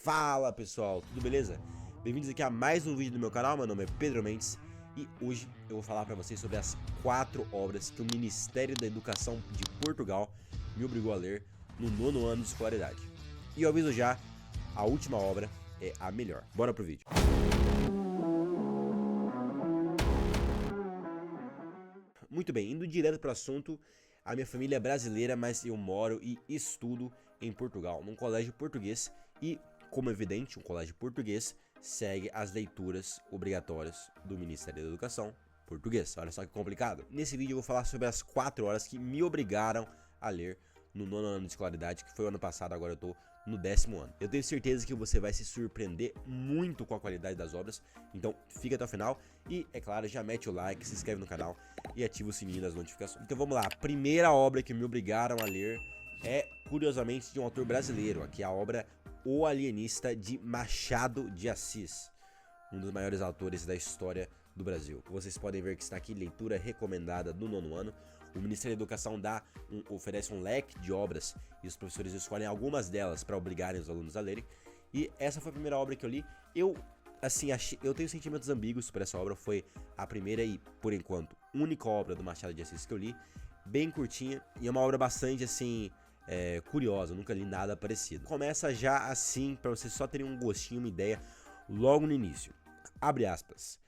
Fala pessoal, tudo beleza? Bem-vindos aqui a mais um vídeo do meu canal, meu nome é Pedro Mendes e hoje eu vou falar para vocês sobre as 4 obras que o Ministério da Educação de Portugal me obrigou a ler no 9º ano de escolaridade. E eu aviso já, a última obra é a melhor. Bora pro vídeo. Muito bem, indo direto para o assunto, a minha família é brasileira, mas eu moro e estudo em Portugal, num colégio português e, como é evidente, um colégio português segue as leituras obrigatórias do Ministério da Educação português. Olha só que complicado. Nesse vídeo eu vou falar sobre as 4 horas que me obrigaram a ler no 9º ano de escolaridade, que foi o ano passado, agora eu tô no 10º ano. Eu tenho certeza que você vai se surpreender muito com a qualidade das obras, então fica até o final e, é claro, já mete o like, se inscreve no canal e ativa o sininho das notificações. Então vamos lá, a primeira obra que me obrigaram a ler é, curiosamente, de um autor brasileiro, aqui a obra O Alienista, de Machado de Assis, um dos maiores autores da história do Brasil. Vocês podem ver que está aqui, leitura recomendada do 9º ano. O Ministério da Educação oferece um leque de obras e os professores escolhem algumas delas para obrigarem os alunos a lerem. E essa foi a primeira obra que eu li. Eu tenho sentimentos ambíguos por essa obra. Foi a primeira e, por enquanto, única obra do Machado de Assis que eu li. Bem curtinha e é uma obra bastante, assim, curiosa. Eu nunca li nada parecido. Começa já assim, para vocês só terem um gostinho, uma ideia, logo no início. Abre aspas.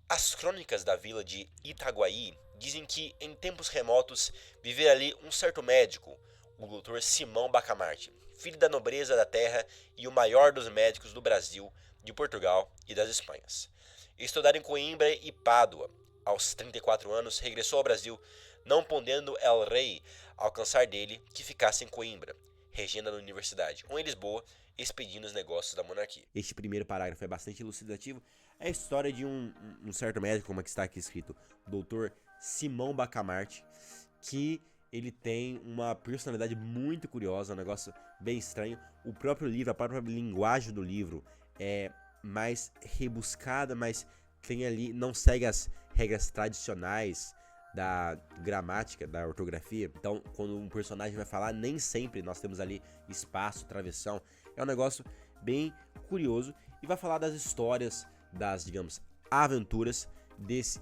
As crônicas da vila de Itaguaí dizem que, em tempos remotos, vivera ali um certo médico, o Dr. Simão Bacamarte, filho da nobreza da terra e o maior dos médicos do Brasil, de Portugal e das Espanhas. Estudara em Coimbra e Pádua. Aos 34 anos, regressou ao Brasil, não podendo el rei alcançar dele que ficasse em Coimbra, regendo a universidade, ou em Lisboa, expedindo os negócios da monarquia. Este primeiro parágrafo é bastante elucidativo. É a história de um certo médico, como é que está aqui escrito, Dr. Simão Bacamarte, que ele tem uma personalidade muito curiosa, um negócio bem estranho. O próprio livro, a própria linguagem do livro é mais rebuscada, mas tem ali, não segue as regras tradicionais da gramática, da ortografia. Então, quando um personagem vai falar, nem sempre nós temos ali espaço, travessão. É um negócio bem curioso e vai falar das histórias, das, digamos, aventuras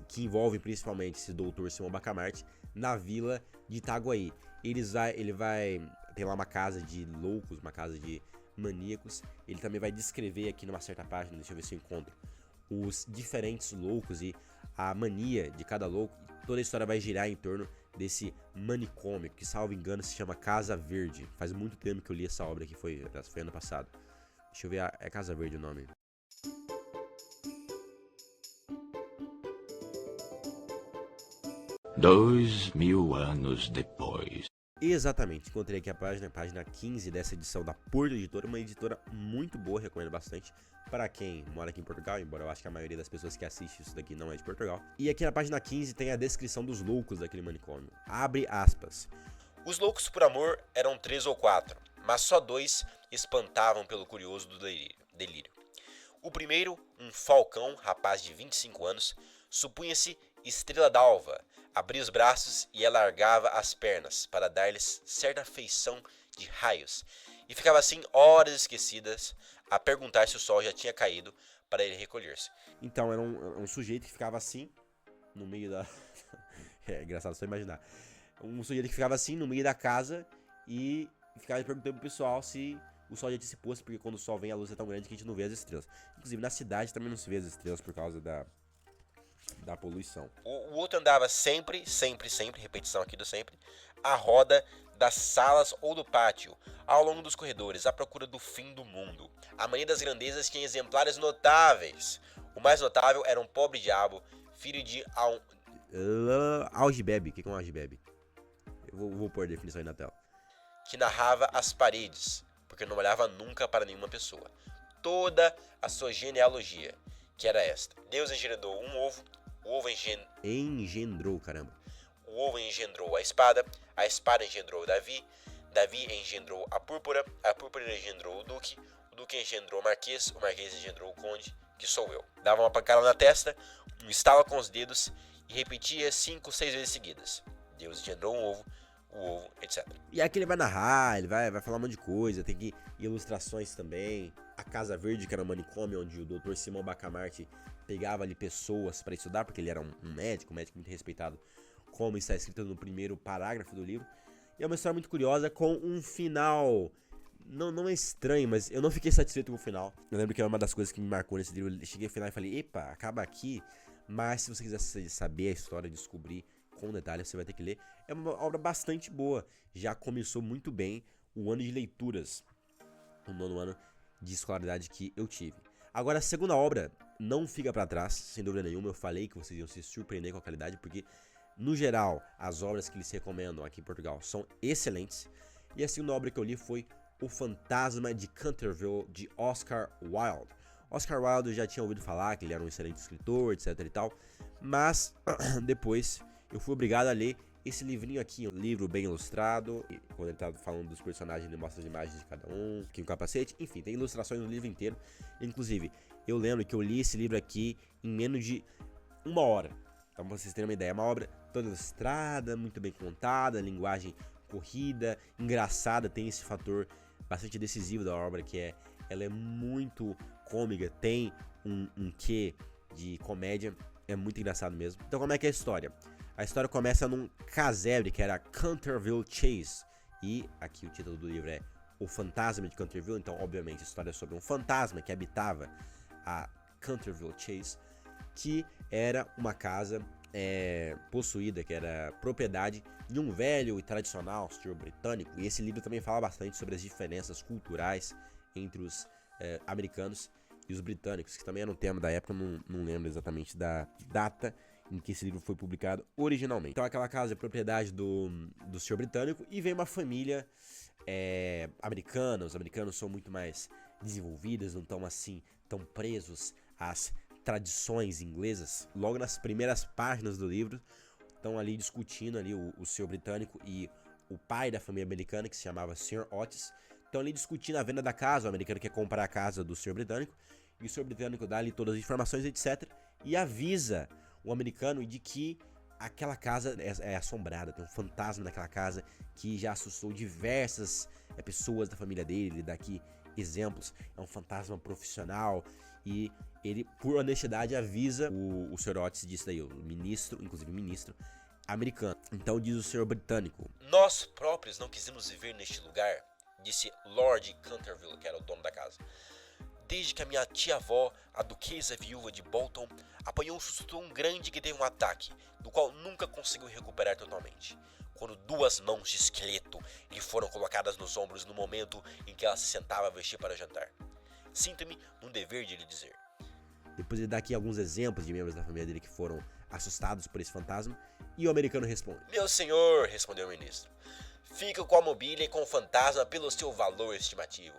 que envolvem principalmente esse Dr. Simão Bacamarte na vila de Itaguaí. Ele vai ter lá uma casa de loucos, uma casa de maníacos. Ele também vai descrever aqui numa certa página, deixa eu ver se eu encontro, os diferentes loucos e a mania de cada louco. Toda a história vai girar em torno desse manicômio, que, salvo engano, se chama Casa Verde. Faz muito tempo que eu li essa obra, que foi ano passado. Deixa eu ver, é Casa Verde o nome. Dois mil anos depois. Exatamente, encontrei aqui a página 15 dessa edição da Porto Editora, uma editora muito boa, recomendo bastante para quem mora aqui em Portugal, embora eu acho que a maioria das pessoas que assistem isso daqui não é de Portugal. E aqui na página 15 tem a descrição dos loucos daquele manicômio. Abre aspas. Os loucos por amor eram 3 ou 4, mas só 2 espantavam pelo curioso do delírio. O primeiro, um falcão, rapaz de 25 anos, supunha-se estrela d'alva, abria os braços e alargava as pernas para dar-lhes certa feição de raios, e ficava assim horas esquecidas a perguntar se o sol já tinha caído para ele recolher-se. Então era um sujeito que ficava assim no meio da... é engraçado só imaginar. Um sujeito que ficava assim no meio da casa e ficava perguntando pro pessoal se o sol já tinha se posto, porque quando o sol vem a luz é tão grande que a gente não vê as estrelas. Inclusive na cidade também não se vê as estrelas por causa da poluição. O outro andava sempre, repetição aqui do sempre, à roda das salas ou do pátio, ao longo dos corredores, à procura do fim do mundo. A mania das grandezas tinha exemplares notáveis. O mais notável era um pobre diabo, filho de Algibebe. O que é um Algibebe? Eu vou pôr a definição aí na tela. Que narrava as paredes, porque não olhava nunca para nenhuma pessoa. Toda a sua genealogia, que era esta: Deus engendrou um ovo, o ovo engendrou, caramba. O ovo engendrou a espada engendrou Davi engendrou a púrpura engendrou o duque engendrou o marquês engendrou o conde, que sou eu. Dava uma pancada na testa, um estalo com os dedos e repetia 5, 6 vezes seguidas: Deus engendrou um ovo, o ovo, etc. E aqui ele vai narrar, ele vai falar um monte de coisa, tem que ilustrações também. a Casa Verde, que era um manicômio onde o Dr. Simão Bacamarte pegava ali pessoas para estudar, porque ele era um médico muito respeitado, como está escrito no primeiro parágrafo do livro. E é uma história muito curiosa, com um final não é estranho, mas eu não fiquei satisfeito com o final. Eu lembro que é uma das coisas que me marcou nesse livro. Eu cheguei ao final e falei, epa, acaba aqui. Mas se você quiser saber a história, descobrir com detalhes, você vai ter que ler. É uma obra bastante boa. Já começou muito bem o ano de leituras, o 9º ano de escolaridade que eu tive. Agora, a segunda obra não fica pra trás, sem dúvida nenhuma. Eu falei que vocês iam se surpreender com a qualidade, porque, no geral, as obras que eles recomendam aqui em Portugal são excelentes. E a segunda obra que eu li foi O Fantasma de Canterville, de Oscar Wilde. Oscar Wilde eu já tinha ouvido falar que ele era um excelente escritor, etc e tal. Mas, depois, eu fui obrigado a ler esse livrinho aqui, um livro bem ilustrado. Quando ele tá falando dos personagens, ele mostra as imagens de cada um, aqui um capacete. Enfim, tem ilustrações no livro inteiro. Inclusive, eu lembro que eu li esse livro aqui em menos de 1 hora. Então, pra vocês terem uma ideia, é uma obra toda ilustrada, muito bem contada, linguagem corrida, engraçada, tem esse fator bastante decisivo da obra, que ela é muito cômica, tem um quê de comédia, é muito engraçado mesmo. Então, como é que é a história? A história começa num casebre que era Canterville Chase, e aqui o título do livro é O Fantasma de Canterville. Então, obviamente, a história é sobre um fantasma que habitava a Canterville Chase, que era uma casa possuída, que era propriedade de um velho e tradicional senhor britânico. E esse livro também fala bastante sobre as diferenças culturais entre os americanos e os britânicos, que também era um tema da época. Não lembro exatamente da data em que esse livro foi publicado originalmente. Então aquela casa é propriedade do senhor britânico, e vem uma família americana. Os americanos são muito mais desenvolvidos, não estão assim tão presos às tradições inglesas. Logo nas primeiras páginas do livro, estão ali discutindo ali o senhor britânico e o pai da família americana, que se chamava Sr. Otis. Estão ali discutindo a venda da casa. O americano quer comprar a casa do senhor britânico, e o senhor britânico dá ali todas as informações, etc. E avisa o americano de que aquela casa é assombrada, tem um fantasma naquela casa que já assustou diversas pessoas da família dele. Ele dá aqui exemplos, é um fantasma profissional, e ele, por honestidade, avisa o Sr. Otis disso daí, o ministro, inclusive o ministro americano. Então diz o senhor britânico: nós próprios não quisemos viver neste lugar, disse Lord Canterville, que era o dono da casa, desde que a minha tia-avó, a duquesa viúva de Bolton, apanhou um susto tão grande que teve um ataque, do qual nunca conseguiu recuperar totalmente, quando 2 mãos de esqueleto lhe foram colocadas nos ombros no momento em que ela se sentava a vestir para jantar. Sinto-me no dever de lhe dizer. Depois ele dá aqui alguns exemplos de membros da família dele que foram assustados por esse fantasma, e o americano responde: meu senhor, respondeu o ministro, fico com a mobília e com o fantasma pelo seu valor estimativo.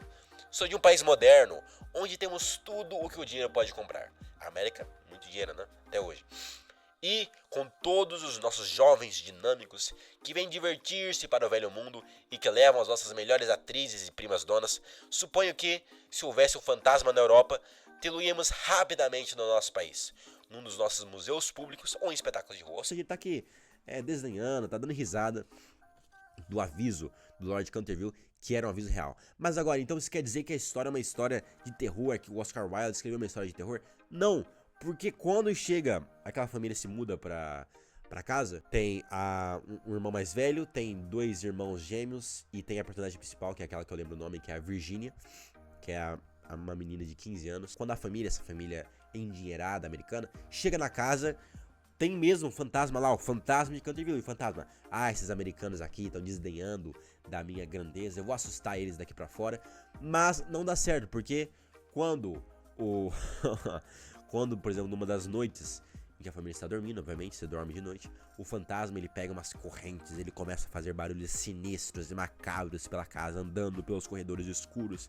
Sou de um país moderno, onde temos tudo o que o dinheiro pode comprar. A América, muito dinheiro, né? Até hoje. E com todos os nossos jovens dinâmicos que vêm divertir-se para o velho mundo e que levam as nossas melhores atrizes e primas donas, suponho que, se houvesse um fantasma na Europa, tê-lo-íamos rapidamente no nosso país, num dos nossos museus públicos ou em espetáculos de rua. Ou seja, ele tá aqui desdenhando, tá dando risada do aviso do Lord Canterville, que era um aviso real. Mas agora, então isso quer dizer que a história é uma história de terror, que o Oscar Wilde escreveu uma história de terror? Não, porque quando chega, aquela família se muda pra casa, tem um irmão mais velho, tem 2 irmãos gêmeos, e tem a personagem principal, que é aquela que eu lembro o nome, que é a Virginia, que é uma menina de 15 anos. Quando essa família endinheirada americana, chega na casa, tem mesmo um fantasma lá, o fantasma de Canterville. E o fantasma: esses americanos aqui estão desdenhando da minha grandeza, eu vou assustar eles daqui pra fora. Mas não dá certo, porque quando por exemplo, numa das noites em que a família está dormindo, obviamente, você dorme de noite, o fantasma, ele pega umas correntes, ele começa a fazer barulhos sinistros e macabros pela casa, andando pelos corredores escuros.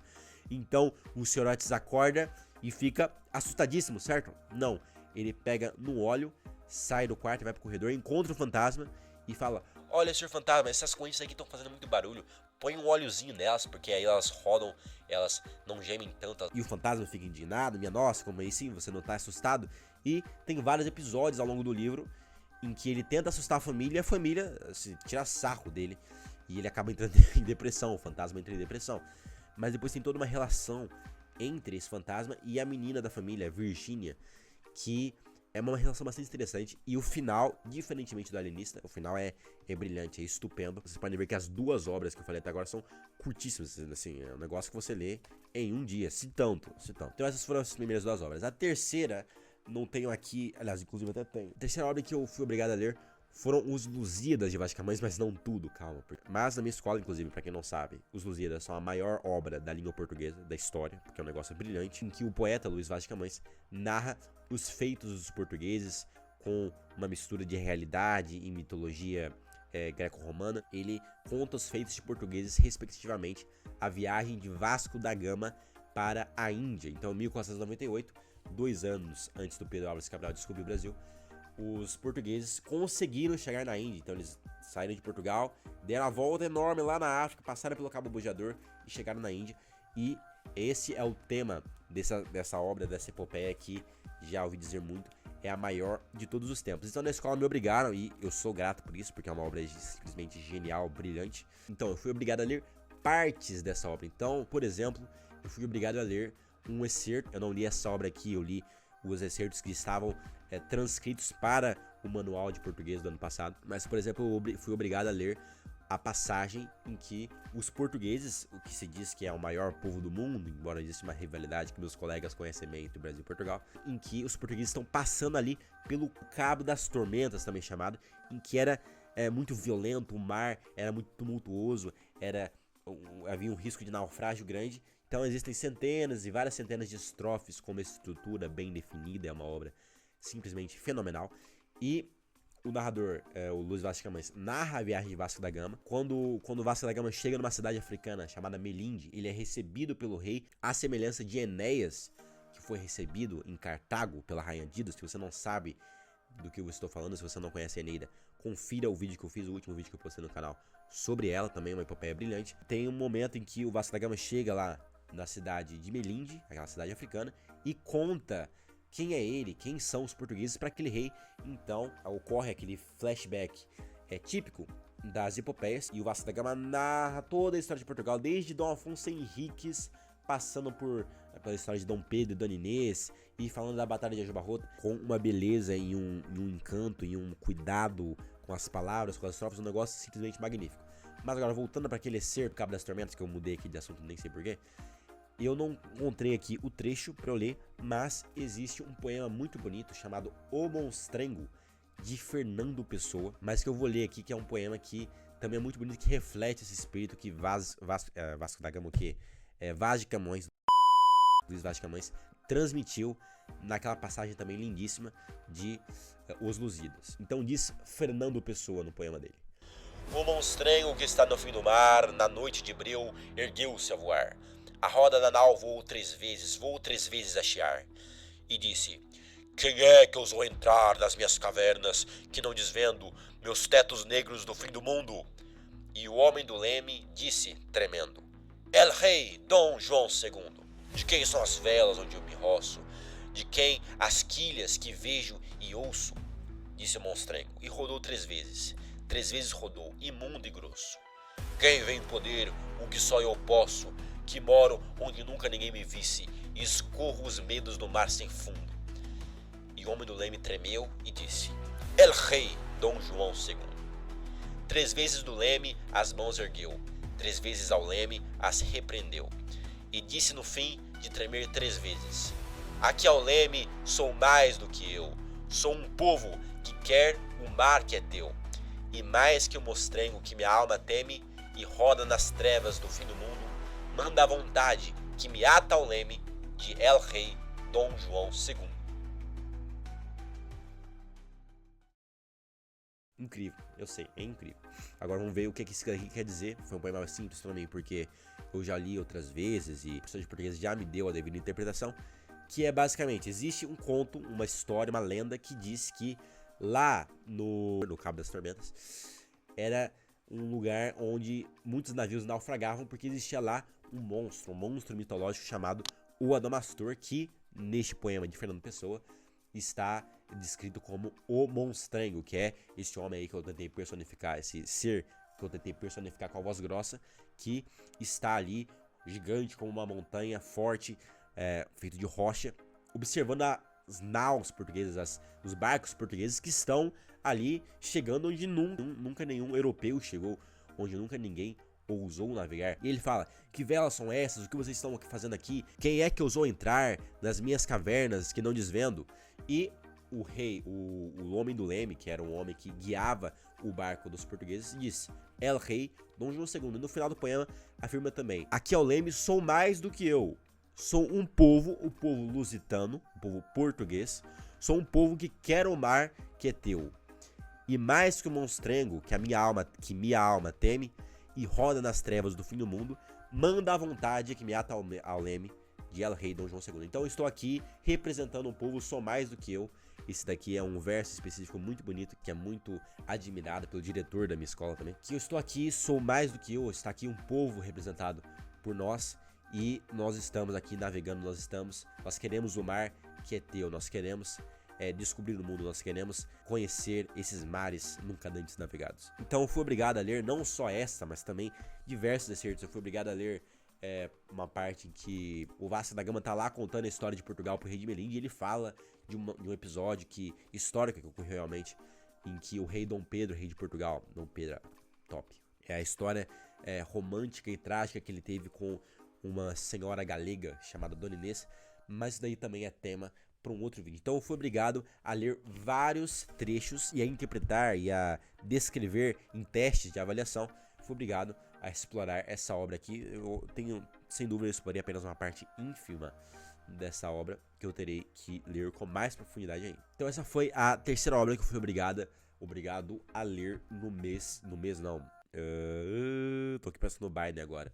Então, o Sr. Otis acorda e fica assustadíssimo, certo? Não, ele pega no óleo, sai do quarto e vai pro corredor, encontra o fantasma e fala: olha, senhor fantasma, essas correntes aqui estão fazendo muito barulho, põe um óleozinho nelas, porque aí elas rodam, elas não gemem tanto. E o fantasma fica indignado: minha nossa, como assim, você não tá assustado? E tem vários episódios ao longo do livro em que ele tenta assustar a família, e a família tira sarro dele, e ele acaba entrando em depressão, o fantasma entra em depressão. Mas depois tem toda uma relação entre esse fantasma e a menina da família, Virginia, que é uma relação bastante interessante. E o final, diferentemente do Alienista, o final é brilhante, é estupendo. Vocês podem ver que as duas obras que eu falei até agora são curtíssimas, assim, é um negócio que você lê em um dia, se tanto. Então essas foram as primeiras duas obras. A terceira, não tenho aqui, aliás, inclusive até tenho. A terceira obra que eu fui obrigado a ler foram os Lusíadas de Vasco Camões, mas não tudo, calma. Mas na minha escola, inclusive, pra quem não sabe, os Lusíadas são a maior obra da língua portuguesa, da história, porque é um negócio brilhante, em que o poeta Luís Vaz de Camões narra os feitos dos portugueses com uma mistura de realidade e mitologia greco-romana. Ele conta os feitos de portugueses, respectivamente, a viagem de Vasco da Gama para a Índia. Então, em 1498, 2 anos antes do Pedro Álvares Cabral descobrir o Brasil, os portugueses conseguiram chegar na Índia. Então eles saíram de Portugal, deram a volta enorme lá na África, passaram pelo Cabo Bojador e chegaram na Índia. E esse é o tema dessa obra, dessa epopeia que, já ouvi dizer muito, é a maior de todos os tempos. Então na escola me obrigaram, e eu sou grato por isso, porque é uma obra simplesmente genial, brilhante. Então eu fui obrigado a ler partes dessa obra. Então, por exemplo, eu fui obrigado a ler um excerto. Eu não li essa obra aqui, eu li os excertos que estavam transcritos para o manual de português do ano passado. Mas, por exemplo, eu fui obrigado a ler a passagem em que os portugueses, o que se diz que é o maior povo do mundo, embora exista uma rivalidade que meus colegas conhecem bem entre Brasil e Portugal, em que os portugueses estão passando ali pelo Cabo das Tormentas, também chamado, em que era muito violento, o mar era muito tumultuoso, havia um risco de naufrágio grande. Então existem centenas e várias centenas de estrofes com uma estrutura bem definida, é uma obra simplesmente fenomenal. E o narrador, o Luís Vaz de Camões, narra a viagem de Vasco da Gama. Quando Vasco da Gama chega numa cidade africana chamada Melinde, ele é recebido pelo rei, à semelhança de Enéas, que foi recebido em Cartago pela rainha Dido. Se você não sabe do que eu estou falando, se você não conhece a Eneida, confira o vídeo que eu fiz, o último vídeo que eu postei no canal sobre ela, também uma epopeia brilhante. Tem um momento em que o Vasco da Gama chega lá na cidade de Melinde, aquela cidade africana, e conta quem é ele, quem são os portugueses para aquele rei. Então ocorre aquele flashback típico das epopeias, e o Vasco da Gama narra toda a história de Portugal, desde Dom Afonso Henriques, passando pela história de Dom Pedro e Dona Inês, e falando da Batalha de Ajubarrota, com uma beleza e um encanto e um cuidado com as palavras, com as estrofes, um negócio simplesmente magnífico. Mas agora, voltando para aquele excerto, Cabo das Tormentas, que eu mudei aqui de assunto, nem sei porquê, eu não encontrei aqui o trecho para eu ler, mas existe um poema muito bonito chamado O Monstrengo, de Fernando Pessoa, mas que eu vou ler aqui, que é um poema que também é muito bonito, que reflete esse espírito que Vasco da Gama, que Vaz de Camões, Luís Vaz de Camões, transmitiu naquela passagem também lindíssima de Os Lusíadas. Então diz Fernando Pessoa no poema dele: O monstrengo que está no fim do mar, na noite de breu, ergueu-se a voar. A roda da nau voou 3 vezes a chiar. E disse: Quem é que ousou entrar nas minhas cavernas, que não desvendo meus tetos negros do fim do mundo? E o homem do leme disse, tremendo: El Rei Dom João II. De quem são as velas onde eu me roço? De quem as quilhas que vejo e ouço? Disse o monstrengo, e rodou 3 vezes. 3 vezes rodou, imundo e grosso. Quem vem poder o que só eu posso, que moro onde nunca ninguém me visse, e escorro os medos do mar sem fundo. E o homem do leme tremeu e disse: El Rei Dom João II. 3 vezes do leme as mãos ergueu, 3 vezes ao leme as repreendeu, e disse no fim de tremer 3 vezes: Aqui ao leme sou mais do que eu, sou um povo que quer o mar que é teu, e mais que o mostrengo que minha alma teme e roda nas trevas do fim do mundo, manda a vontade que me ata ao leme de El Rei Dom João II. Incrível, eu sei, é incrível. Agora vamos ver o que isso aqui quer dizer. Foi um poema simples também, porque eu já li outras vezes e o professor de português já me deu a devida interpretação, que é basicamente, existe um conto, uma história, uma lenda que diz que lá no Cabo das Tormentas era um lugar onde muitos navios naufragavam, porque existia lá um monstro mitológico chamado o Adamastor, que neste poema de Fernando Pessoa está descrito como o monstrengo, que é esse homem aí que eu tentei personificar, esse ser que eu tentei personificar com a voz grossa, que está ali, gigante como uma montanha, forte, feito de rocha, observando as naus portuguesas, os barcos portugueses que estão ali chegando onde nunca nenhum europeu chegou, onde nunca ninguém ousou navegar. E ele fala: que velas são essas? O que vocês estão fazendo aqui? Quem é que ousou entrar nas minhas cavernas que não desvendo? E o rei, o homem do leme, que era um homem que guiava o barco dos portugueses, disse: El Rei Dom João II. E no final do poema afirma também: aqui ao leme sou mais do que eu. Sou um povo, o povo lusitano, o povo português. Sou um povo que quer o mar que é teu. E mais que o monstrengo que minha alma teme e roda nas trevas do fim do mundo, manda a vontade que me ata ao leme de El Rei Dom João II. Então eu estou aqui representando um povo, sou mais do que eu. Esse daqui é um verso específico muito bonito, que é muito admirado pelo diretor da minha escola também. Que eu estou aqui, sou mais do que eu, está aqui um povo representado por nós. E nós estamos aqui navegando, nós queremos o mar que é teu, nós queremos descobrir o mundo, nós queremos conhecer esses mares nunca antes navegados. Então eu fui obrigado a ler não só essa, mas também diversos excertos. Eu fui obrigado a ler uma parte em que o Vasco da Gama tá lá contando a história de Portugal pro rei de Melim, e ele fala de um episódio histórico que ocorreu realmente, em que o rei Dom Pedro, rei de Portugal, Dom Pedro, top, é a história romântica e trágica que ele teve com uma senhora galega chamada Dona Inês, mas isso daí também é tema para um outro vídeo. Então eu fui obrigado a ler vários trechos e a interpretar e a descrever em testes de avaliação. Fui obrigado a explorar essa obra aqui. Eu tenho, sem dúvida, eu explorei apenas uma parte ínfima dessa obra, que eu terei que ler com mais profundidade ainda. Então essa foi a terceira obra que eu fui obrigado a ler no mês não. Tô aqui pensando no Biden agora.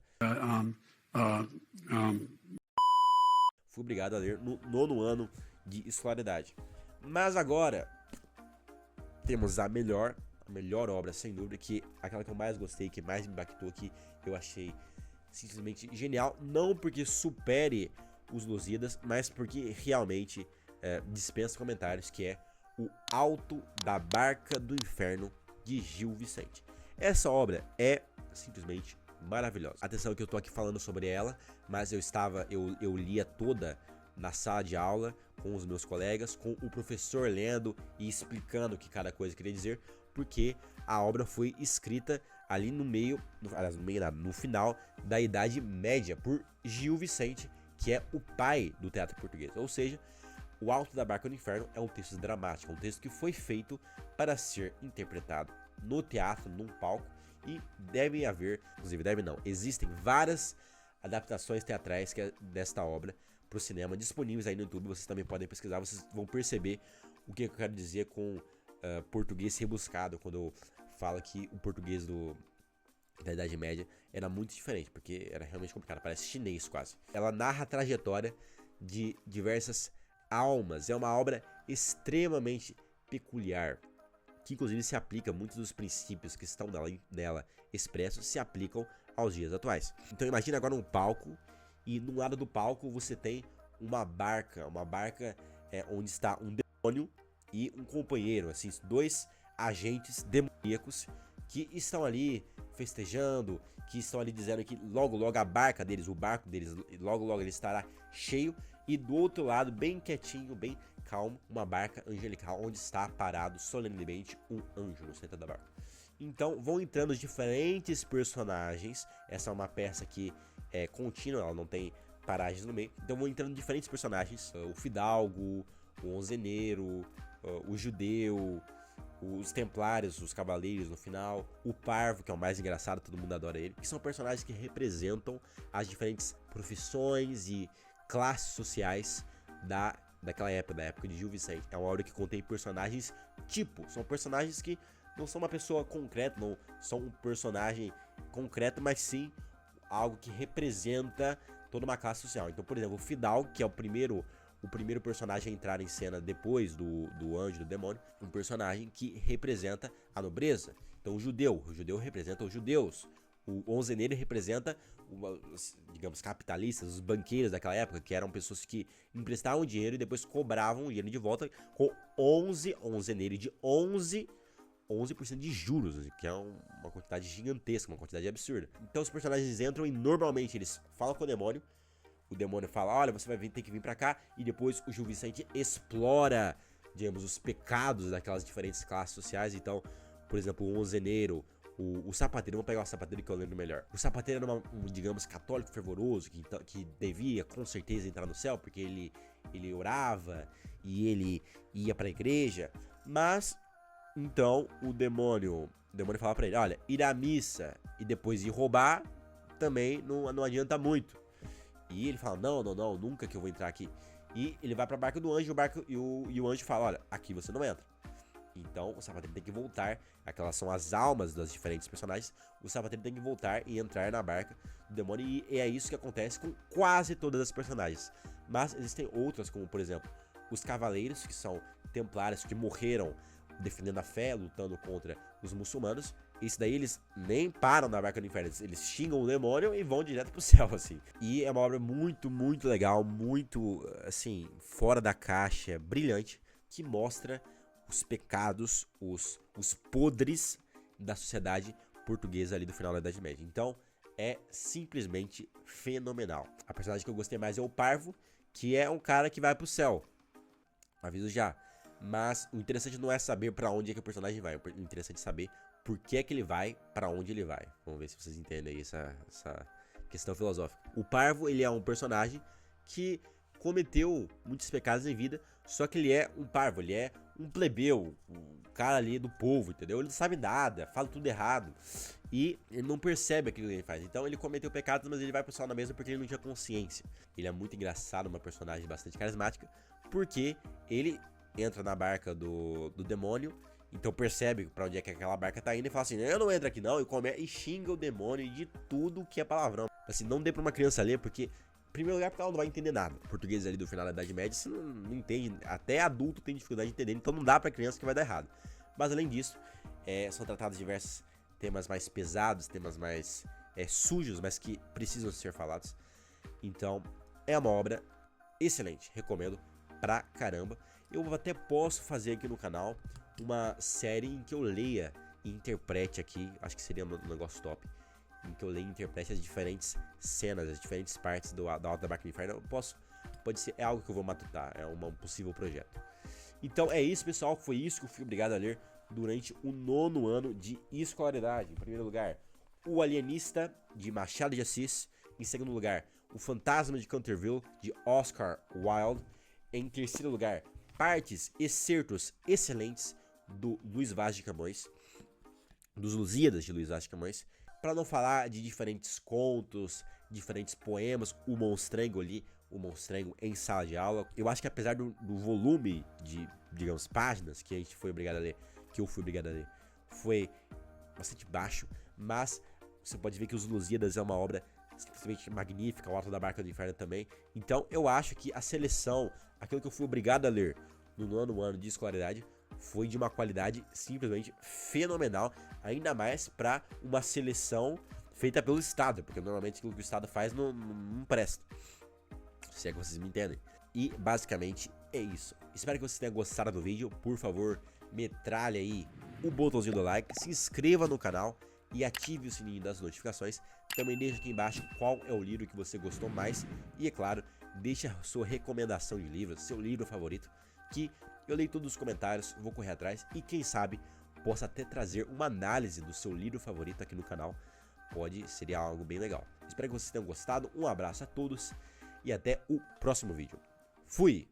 Fui obrigado a ler no 9º ano de escolaridade. Mas agora temos a melhor obra, sem dúvida, que aquela que eu mais gostei, que mais me impactou, que eu achei simplesmente genial, não porque supere os Lusíadas, mas porque realmente dispensa comentários, que é O Alto da Barca do Inferno, de Gil Vicente. Essa obra é simplesmente maravilhosa. Atenção que eu tô aqui falando sobre ela, mas eu lia toda na sala de aula com os meus colegas, com o professor lendo e explicando o que cada coisa queria dizer, porque a obra foi escrita ali no final da Idade Média por Gil Vicente, que é o pai do teatro português. Ou seja, O Alto da Barca do Inferno é um texto dramático, um texto que foi feito para ser interpretado no teatro, num palco, e existem várias adaptações teatrais desta obra para o cinema disponíveis aí no YouTube. Vocês também podem pesquisar, vocês vão perceber o que eu quero dizer com português rebuscado, quando eu falo que o português da Idade Média era muito diferente, porque era realmente complicado, parece chinês quase. Ela narra a trajetória de diversas almas, é uma obra extremamente peculiar, que inclusive se aplica, muitos dos princípios que estão nela expressos se aplicam aos dias atuais. Então imagina agora um palco, e no lado do palco você tem uma barca onde está um demônio e um companheiro, assim, dois agentes demoníacos que estão ali festejando, que estão ali dizendo que logo logo o barco deles, logo ele estará cheio, e do outro lado, bem quietinho, bem calmo, uma barca angelical onde está parado solenemente um anjo no centro da barca. Então vão entrando diferentes personagens. Essa é uma peça que é contínua, ela não tem paragens no meio. Então vão entrando diferentes personagens: o fidalgo, o onzeneiro, o judeu, os templários, os cavaleiros no final, o parvo, que é o mais engraçado, todo mundo adora ele, que são personagens que representam as diferentes profissões e classes sociais daquela época, da época de Gil Vicente. É uma obra que contém personagens tipo, são personagens que não são uma pessoa concreta, não são um personagem concreto, mas sim algo que representa toda uma classe social. Então, por exemplo, o fidalgo, que é o primeiro personagem a entrar em cena depois do anjo, do demônio, um personagem que representa a nobreza. Então o judeu representa os judeus, o onzeneiro representa digamos, capitalistas, os banqueiros daquela época, que eram pessoas que emprestavam dinheiro e depois cobravam o dinheiro de volta com onzeneiro de 11% de juros, que é uma quantidade gigantesca, uma quantidade absurda. Então os personagens entram e normalmente eles falam com o demônio, o demônio fala, olha, você vai ter que vir pra cá, e depois o Gil Vicente explora, digamos, os pecados daquelas diferentes classes sociais. Então, por exemplo, o onzeneiro, o sapateiro, vamos pegar o sapateiro que eu lembro melhor. O sapateiro era digamos, católico fervoroso, que devia com certeza entrar no céu, porque ele orava e ele ia pra igreja, mas então o demônio fala pra ele, olha, ir à missa e depois ir roubar também não adianta muito. E ele fala, não, nunca que eu vou entrar aqui. E ele vai pra barca do anjo, e o anjo fala, olha, aqui você não entra. Então o sapateiro tem que voltar, aquelas são as almas das diferentes personagens, o sapateiro tem que voltar e entrar na barca do demônio, e é isso que acontece com quase todas as personagens. Mas existem outras, como por exemplo, os cavaleiros, que são templários que morreram defendendo a fé, lutando contra os muçulmanos. Isso daí eles nem param na barca do inferno, eles xingam o demônio e vão direto pro céu, assim. E é uma obra muito, muito legal, muito, assim, fora da caixa, brilhante, que mostra os pecados, os podres da sociedade portuguesa ali do final da Idade Média. Então, é simplesmente fenomenal. A personagem que eu gostei mais é o Parvo, que é um cara que vai pro céu. Aviso já. Mas o interessante não é saber pra onde é que o personagem vai. O interessante é saber por que é que ele vai, pra onde ele vai. Vamos ver se vocês entendem aí essa questão filosófica. O Parvo, ele é um personagem que cometeu muitos pecados em vida, só que ele é um parvo, ele é um plebeu, um cara ali do povo, entendeu? Ele não sabe nada, fala tudo errado e ele não percebe aquilo que ele faz. Então ele cometeu pecados, mas ele vai pro céu na mesma porque ele não tinha consciência. Ele é muito engraçado, uma personagem bastante carismática, porque ele entra na barca do demônio, então percebe pra onde é que aquela barca tá indo e fala assim, eu não entro aqui não, e xinga o demônio de tudo que é palavrão. Assim, não dê pra uma criança ler, porque em primeiro lugar, porque ela não vai entender nada. O português ali do final da Idade Média, você não entende, até adulto tem dificuldade de entender, então não dá pra criança que vai dar errado. Mas além disso, são tratados diversos temas mais pesados, temas mais sujos, mas que precisam ser falados. Então, é uma obra excelente, recomendo pra caramba. Eu até posso fazer aqui no canal uma série em que eu leia e interprete aqui, acho que seria um negócio top, em que eu leio e interprete as diferentes cenas, as diferentes partes da Alta da Barca do Inferno. Pode ser, é algo que eu vou matutar, é um possível projeto. Então é isso, pessoal, foi isso que eu fui obrigado a ler durante o 9º ano de escolaridade. Em primeiro lugar, O Alienista, de Machado de Assis. Em segundo lugar, O Fantasma de Canterville, de Oscar Wilde. Em terceiro lugar, partes, excertos excelentes do Luís Vaz de Camões, dos Lusíadas de Luís Vaz de Camões. Para não falar de diferentes contos, diferentes poemas, o Monstrengo ali, o Monstrengo em sala de aula. Eu acho que apesar do volume de, digamos, páginas que a gente foi obrigado a ler, que eu fui obrigado a ler, foi bastante baixo, mas você pode ver que os Lusíadas é uma obra simplesmente magnífica, o Alto da Barca do Inferno também. Então eu acho que a seleção, aquilo que eu fui obrigado a ler no 9º ano de escolaridade, foi de uma qualidade simplesmente fenomenal, ainda mais para uma seleção feita pelo Estado, porque normalmente aquilo que o Estado faz não presta, se é que vocês me entendem. E basicamente é isso. Espero que vocês tenham gostado do vídeo. Por favor, metralha aí o botãozinho do like, se inscreva no canal e ative o sininho das notificações. Também deixa aqui embaixo qual é o livro que você gostou mais e, é claro, deixa a sua recomendação de livro, seu livro favorito, que eu leio todos os comentários, vou correr atrás e quem sabe possa até trazer uma análise do seu livro favorito aqui no canal. Seria algo bem legal. Espero que vocês tenham gostado, um abraço a todos e até o próximo vídeo. Fui!